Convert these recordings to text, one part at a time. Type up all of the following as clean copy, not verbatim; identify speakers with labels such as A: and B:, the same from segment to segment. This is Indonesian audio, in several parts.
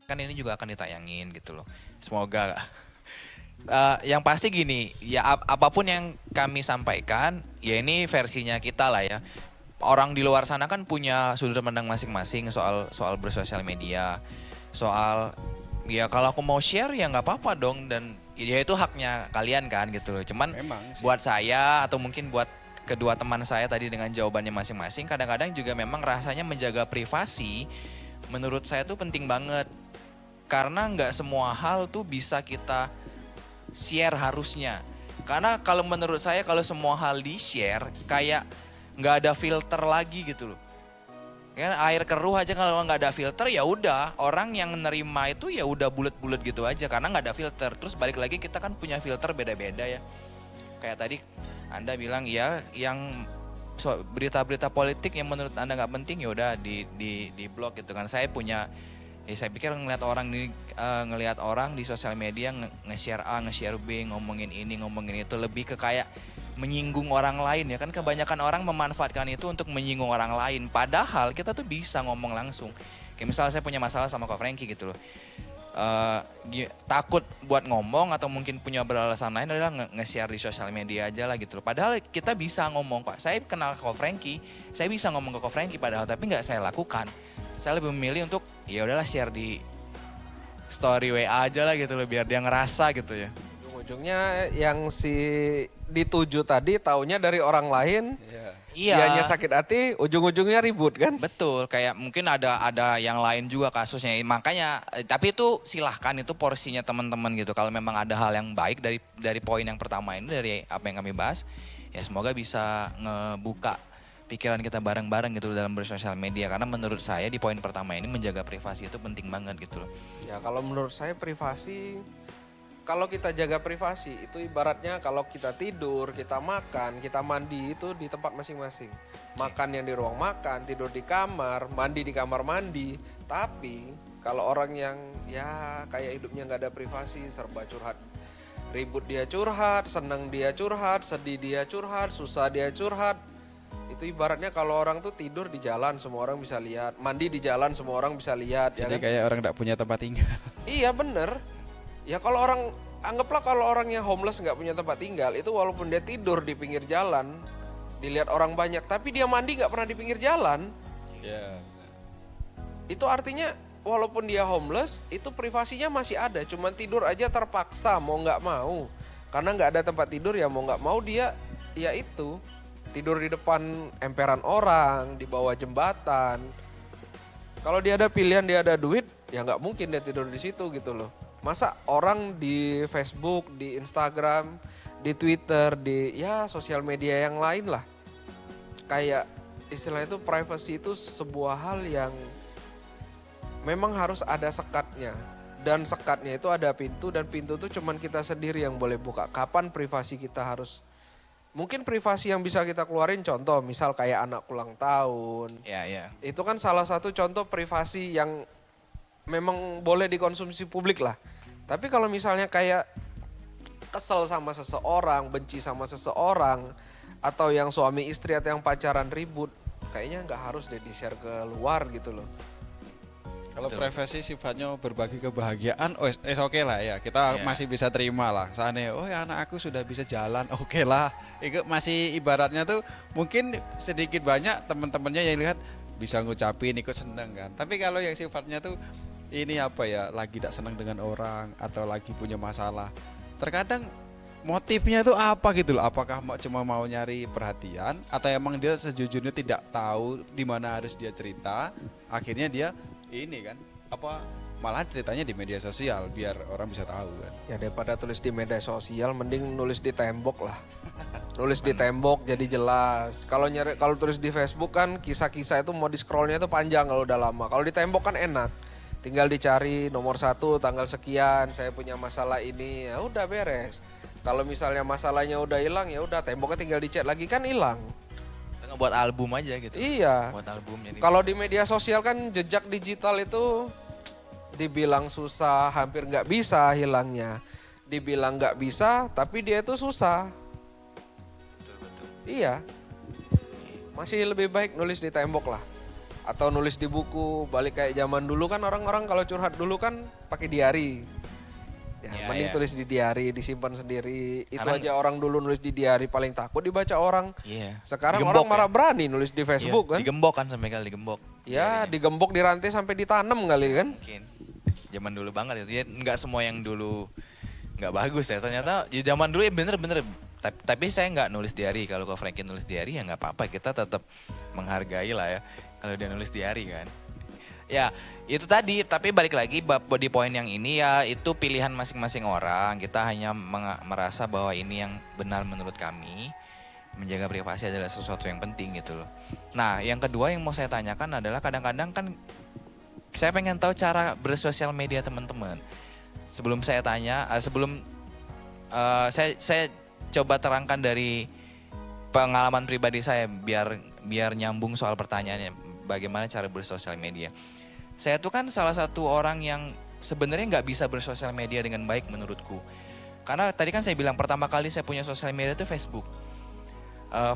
A: kan ini juga akan ditayangin gitu loh. Semoga. Yang pasti gini, ya apapun yang kami sampaikan, ya ini versinya kita lah ya. Orang di luar sana kan punya sudut pandang masing-masing soal soal bersosial media, soal ya kalau aku mau share ya nggak apa-apa dong dan ya itu haknya kalian kan gitu loh. Cuman
B: Memang sih.
A: buat saya atau mungkin buat kedua teman saya tadi dengan jawabannya masing-masing, kadang-kadang juga memang rasanya menjaga privasi menurut saya tuh penting banget karena nggak semua hal tuh bisa kita share harusnya. Karena kalau menurut saya kalau semua hal di share kayak nggak ada filter lagi gitu loh. Ya air keruh aja kalau nggak ada filter ya udah orang yang nerima itu ya udah bulat-bulat gitu aja karena nggak ada filter. Terus balik lagi kita kan punya filter beda-beda ya. Kayak tadi Anda bilang ya yang berita-berita politik yang menurut Anda nggak penting ya udah di blok gitu kan. Saya punya saya pikir ngelihat orang di sosial media nge-share A, nge-share B, ngomongin ini, ngomongin itu lebih ke kayak menyinggung orang lain ya kan kebanyakan orang memanfaatkan itu untuk menyinggung orang lain padahal kita tuh bisa ngomong langsung. Kayak misalnya saya punya masalah sama Kak Franky gitu loh. Takut buat ngomong atau mungkin punya beralasan lain adalah nge-share di sosial media aja lah gitu loh. Padahal kita bisa ngomong Pak. Saya kenal Kak Franky, saya bisa ngomong ke Kak Franky padahal tapi nggak saya lakukan. Saya lebih memilih untuk ya udahlah share di story WA aja lah gitu loh biar dia ngerasa gitu ya.
C: Ujung-ujungnya yang si dituju tadi taunya dari orang lain,
A: Iya.
C: dianya sakit hati, ujung-ujungnya ribut kan?
A: Betul, kayak mungkin ada yang lain juga kasusnya. Makanya tapi itu silahkan itu porsinya teman-teman gitu. Kalau memang ada hal yang baik dari poin yang pertama ini dari apa yang kami bahas, ya semoga bisa ngebuka pikiran kita bareng-bareng gitu dalam bersosial media karena menurut saya di poin pertama ini menjaga privasi itu penting banget gitu loh.
C: Ya kalau menurut saya privasi, kalau kita jaga privasi itu ibaratnya kalau kita tidur, kita makan, kita mandi itu di tempat masing-masing. Makan yang di ruang makan, tidur di kamar, mandi di kamar mandi. Tapi kalau orang yang ya kayak hidupnya nggak ada privasi, serba curhat. Ribut dia curhat, seneng dia curhat, sedih dia curhat, susah dia curhat. Itu ibaratnya kalau orang tuh tidur di jalan semua orang bisa lihat, mandi di jalan semua orang bisa lihat.
B: Jadi
C: Ya kan?
B: kayak orang tidak punya tempat tinggal.
C: Iya bener. Ya kalau orang, anggaplah kalau orang yang homeless nggak punya tempat tinggal, itu walaupun dia tidur di pinggir jalan, dilihat orang banyak, tapi dia mandi nggak pernah di pinggir jalan,
B: Ya.
C: itu artinya walaupun dia homeless, itu privasinya masih ada, cuman tidur aja terpaksa mau nggak mau, karena nggak ada tempat tidur ya mau nggak mau dia, ya itu tidur di depan emperan orang, di bawah jembatan. Kalau dia ada pilihan, dia ada duit, ya nggak mungkin dia tidur di situ gitu loh. Masa orang di Facebook, di Instagram, di Twitter, di ya sosial media yang lain lah. Kayak istilahnya itu privacy itu sebuah hal yang memang harus ada sekatnya. Dan sekatnya itu ada pintu dan pintu itu cuman kita sendiri yang boleh buka. Kapan privasi kita harus, mungkin privasi yang bisa kita keluarin contoh misal kayak anak ulang tahun.
A: Ya, ya.
C: Itu kan salah satu contoh privasi yang memang boleh dikonsumsi publik lah. Tapi kalau misalnya kayak kesel sama seseorang, benci sama seseorang, atau yang suami istri atau yang pacaran ribut, kayaknya nggak harus deh di-share ke luar gitu loh.
B: Kalau
A: Betul.
B: privasi sifatnya berbagi kebahagiaan, oke lah ya. Kita
A: Ya.
B: masih bisa terima lah. Seandainya, oh ya anak aku sudah bisa jalan, oke lah. Itu masih ibaratnya tuh mungkin sedikit banyak teman-temannya yang lihat bisa ngucapin ikut seneng kan. Tapi kalau yang sifatnya tuh ini apa ya, lagi tidak senang dengan orang atau lagi punya masalah. Terkadang motifnya tuh apa gitu loh. Apakah cuma mau nyari perhatian atau emang dia sejujurnya tidak tahu di mana harus dia cerita. Akhirnya dia ini kan apa malah ceritanya di media sosial biar orang bisa tahu kan.
C: Ya daripada tulis di media sosial, mending nulis di tembok lah. Nulis di tembok jadi jelas. Kalau tulis di Facebook kan kisah-kisah itu mau di scrollnya itu panjang kalau udah lama. Kalau di tembok kan enak. Tinggal dicari nomor 1 tanggal sekian, saya punya masalah ini, ya udah beres. Kalau misalnya masalahnya udah hilang ya udah temboknya tinggal dicat lagi kan hilang.
A: Kita buat album aja gitu.
C: Iya.
A: Buat album jadi.
C: Kalau di media sosial kan jejak digital itu dibilang susah, hampir nggak bisa hilangnya. Dibilang nggak bisa, tapi dia itu susah.
A: Betul, betul.
C: Iya. Masih lebih baik nulis di tembok lah. Atau nulis di buku, balik kayak zaman dulu kan orang-orang kalau curhat dulu kan pakai diary. Ya,
A: Iya,
C: mending
A: iya.
C: tulis di diary, disimpan sendiri. Itu
A: Sekarang-
C: aja orang dulu nulis di diary paling takut dibaca orang.
A: Iya.
C: Sekarang
A: Digembok
C: orang malah
A: ya?
C: berani nulis di Facebook
A: Iya,
C: kan.
A: digembok kan sampai kali digembok.
C: Ya, digembok di rantai sampai ditanam kali kan.
A: Mungkin zaman dulu banget itu ya, nggak semua yang dulu nggak bagus ya, ternyata di zaman dulu ya bener-bener. Tapi saya nggak nulis diary. Kalau Ko Franky nulis diary ya nggak apa-apa, kita tetap menghargai lah ya kalau dia nulis diary kan. Ya itu tadi, tapi balik lagi body point yang ini ya itu pilihan masing-masing orang. Kita hanya merasa bahwa ini yang benar menurut kami. Menjaga privasi adalah sesuatu yang penting gitu loh. Nah yang kedua yang mau saya tanyakan adalah kadang-kadang kan saya pengen tahu cara bersosial media teman-teman. Sebelum saya tanya, saya coba terangkan dari pengalaman pribadi saya biar nyambung soal pertanyaannya bagaimana cara bersosial media. Saya tuh kan salah satu orang yang sebenarnya nggak bisa bersosial media dengan baik menurutku. Karena tadi kan saya bilang pertama kali saya punya sosial media itu Facebook.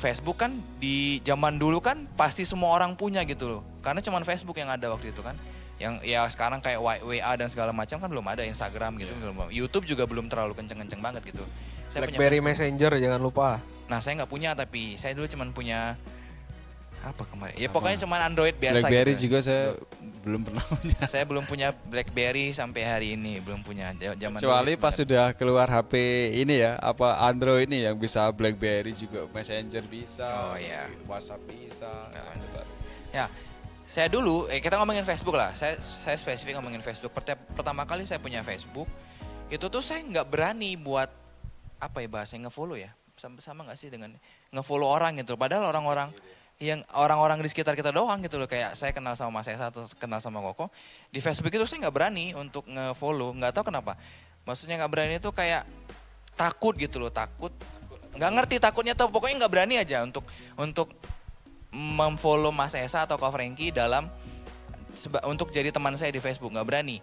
A: Facebook kan di zaman dulu kan pasti semua orang punya gitu loh. Karena cuman Facebook yang ada waktu itu kan. Yang ya sekarang kayak WA dan segala macam kan belum ada, Instagram gitu belum. YouTube juga belum terlalu kenceng-kenceng banget gitu. Saya punya
C: BlackBerry
A: Facebook.
C: Messenger jangan lupa.
A: Nah, saya nggak punya tapi saya dulu cuman punya apa kemarin? Ya
B: Sama.
A: pokoknya cuman Android biasa
B: BlackBerry
A: gitu.
B: juga saya belum pernah punya.
A: Saya belum punya BlackBerry sampai hari ini, belum punya zaman
B: Kecuali
A: dulu
B: pas
A: sebenarnya.
B: sudah keluar HP ini ya, apa Android ini yang bisa BlackBerry juga, Messenger bisa,
A: Oh, iya.
B: WhatsApp bisa.
A: Nggak
B: Nah,
A: ada.
B: itu baru.
A: Ya, saya dulu, kita ngomongin Facebook lah. Saya spesifik ngomongin Facebook. Pertama kali saya punya Facebook, itu tuh saya nggak berani buat apa ya bahasanya ngefollow ya. Sama nggak sih dengan ngefollow orang gitu. Padahal orang-orang di sekitar kita doang gitu loh. Kayak saya kenal sama Mas Esa atau kenal sama Koko. Di Facebook itu saya nggak berani untuk ngefollow. Nggak tahu kenapa. Maksudnya nggak berani itu kayak takut gitu loh, takut. Nggak ngerti takutnya tuh. Pokoknya nggak berani aja untuk memfollow Mas Esa atau Kak Franky untuk jadi teman saya di Facebook, nggak berani.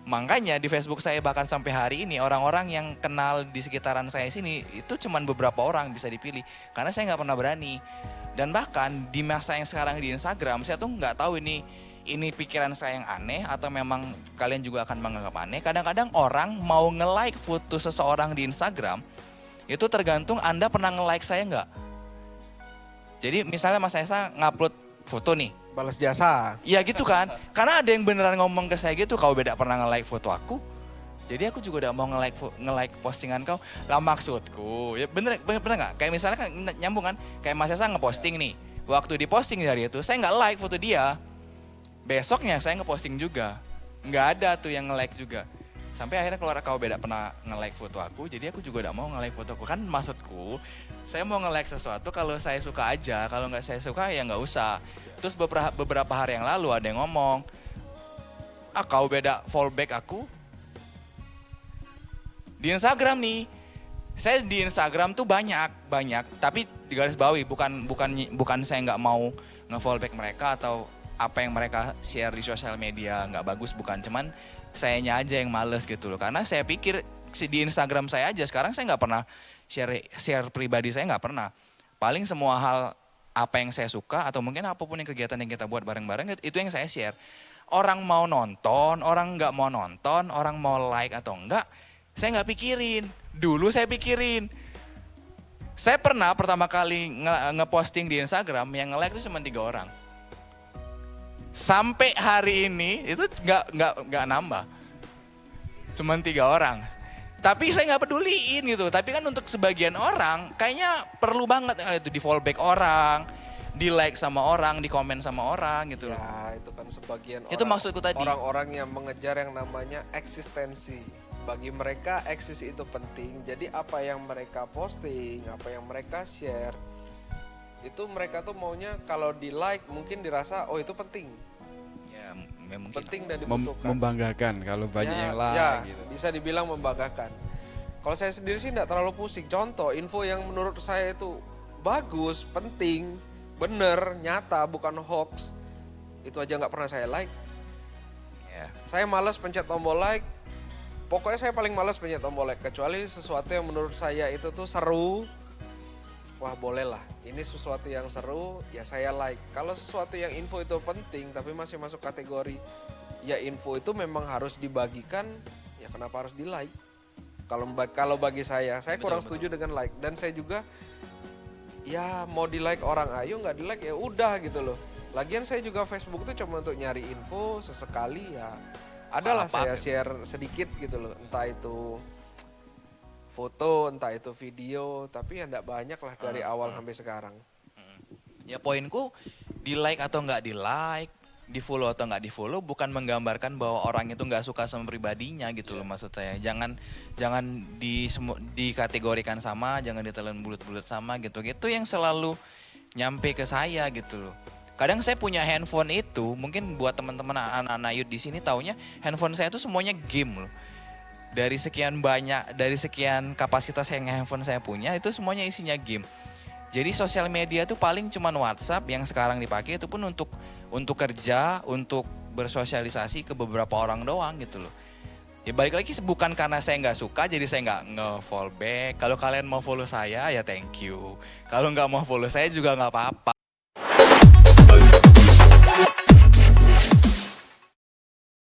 A: Makanya di Facebook saya bahkan sampai hari ini orang-orang yang kenal di sekitaran saya sini itu cuman beberapa orang bisa dipilih karena saya nggak pernah berani. Dan bahkan di masa yang sekarang di Instagram saya tuh nggak tahu ini pikiran saya yang aneh atau memang kalian juga akan menganggap aneh. Kadang-kadang orang mau nge-like foto seseorang di Instagram itu tergantung Anda pernah nge-like saya nggak. Jadi misalnya Mas Esa ngupload foto nih.
C: Balas jasa.
A: Iya gitu kan. Karena ada yang beneran ngomong ke saya gitu, kau beda pernah nge-like foto aku. Jadi aku juga udah mau nge-like postingan kau. Lah maksudku, ya bener nggak? Kayak misalnya kan nyambung kan, kayak Mas Esa ngeposting nih. Waktu diposting dari itu, saya nggak like foto dia. Besoknya saya ngeposting juga. Nggak ada tuh yang nge-like juga. Sampai akhirnya keluar kau beda pernah nge-like foto aku, jadi aku juga udah mau nge-like foto aku. Kan maksudku, saya mau nge-like sesuatu kalau saya suka aja, kalau nggak saya suka ya nggak usah. Terus beberapa hari yang lalu ada yang ngomong, kau beda fallback aku di Instagram nih. Saya di Instagram tuh banyak, tapi di garis bawahi bukan saya nggak mau nge-fallback mereka atau apa yang mereka share di sosial media nggak bagus, bukan, cuman sayanya aja yang males gitu loh. Karena saya pikir di Instagram saya aja sekarang saya nggak pernah share pribadi, saya nggak pernah. Paling semua hal apa yang saya suka atau mungkin apapun yang kegiatan yang kita buat bareng-bareng itu yang saya share. Orang mau nonton, orang nggak mau nonton, orang mau like atau enggak, saya nggak pikirin. Dulu saya pikirin. Saya pernah pertama kali ngeposting di Instagram yang nge-like itu cuma 3 orang. Sampai hari ini itu nggak nambah, cuman 3 orang. Tapi saya nggak peduliin gitu. Tapi kan untuk sebagian orang kayaknya perlu banget itu di follow back orang, di like sama orang, di komen sama orang gitu.
C: Ya itu kan sebagian
A: Itu maksudku tadi.
C: Orang-orang yang mengejar yang namanya eksistensi. Bagi mereka eksis itu penting. Jadi apa yang mereka posting, apa yang mereka share, itu mereka tuh maunya kalau di like mungkin dirasa oh itu penting.
A: Ya mungkin.
C: Penting dan dibutuhkan.
B: Membanggakan kalau banyak yang like
C: ya,
B: gitu.
C: bisa dibilang membanggakan. Kalau saya sendiri sih enggak terlalu pusing. Contoh, info yang menurut saya itu bagus, penting, bener, nyata, bukan hoax. Itu aja nggak pernah saya like.
A: Ya.
C: Saya malas pencet tombol like. Pokoknya saya paling malas pencet tombol like. Kecuali sesuatu yang menurut saya itu tuh seru. wah boleh lah, ini sesuatu yang seru, ya saya like. Kalau sesuatu yang info itu penting, tapi masih masuk kategori, ya info itu memang harus dibagikan, ya kenapa harus di like? Kalau bagi saya kurang setuju dengan like. Dan saya juga, ya mau di like orang ayo, nggak di like ya udah gitu loh. Lagian saya juga Facebook tuh cuma untuk nyari info sesekali ya. Adalah saya share sedikit gitu loh, entah itu foto, entah itu video, tapi ya enggak banyak lah dari awal sampai sekarang.
A: Ya poinku di like atau nggak di like, di follow atau nggak di follow bukan menggambarkan bahwa orang itu nggak suka sama pribadinya gitu loh maksud saya. Jangan dikategorikan sama, jangan ditelan bulat-bulat sama gitu-gitu yang selalu nyampe ke saya gitu loh. Kadang saya punya handphone itu, mungkin buat teman-teman anak-anak youth di sini taunya handphone saya itu semuanya game loh. Dari sekian kapasitas yang handphone saya punya itu semuanya isinya game. Jadi sosial media tuh paling cuman WhatsApp yang sekarang dipakai itu pun untuk kerja, untuk bersosialisasi ke beberapa orang doang gitu loh. Ya balik lagi bukan karena saya nggak suka jadi saya nggak nge-follow back. Kalau kalian mau follow saya ya thank you. Kalau nggak mau follow saya juga nggak apa-apa.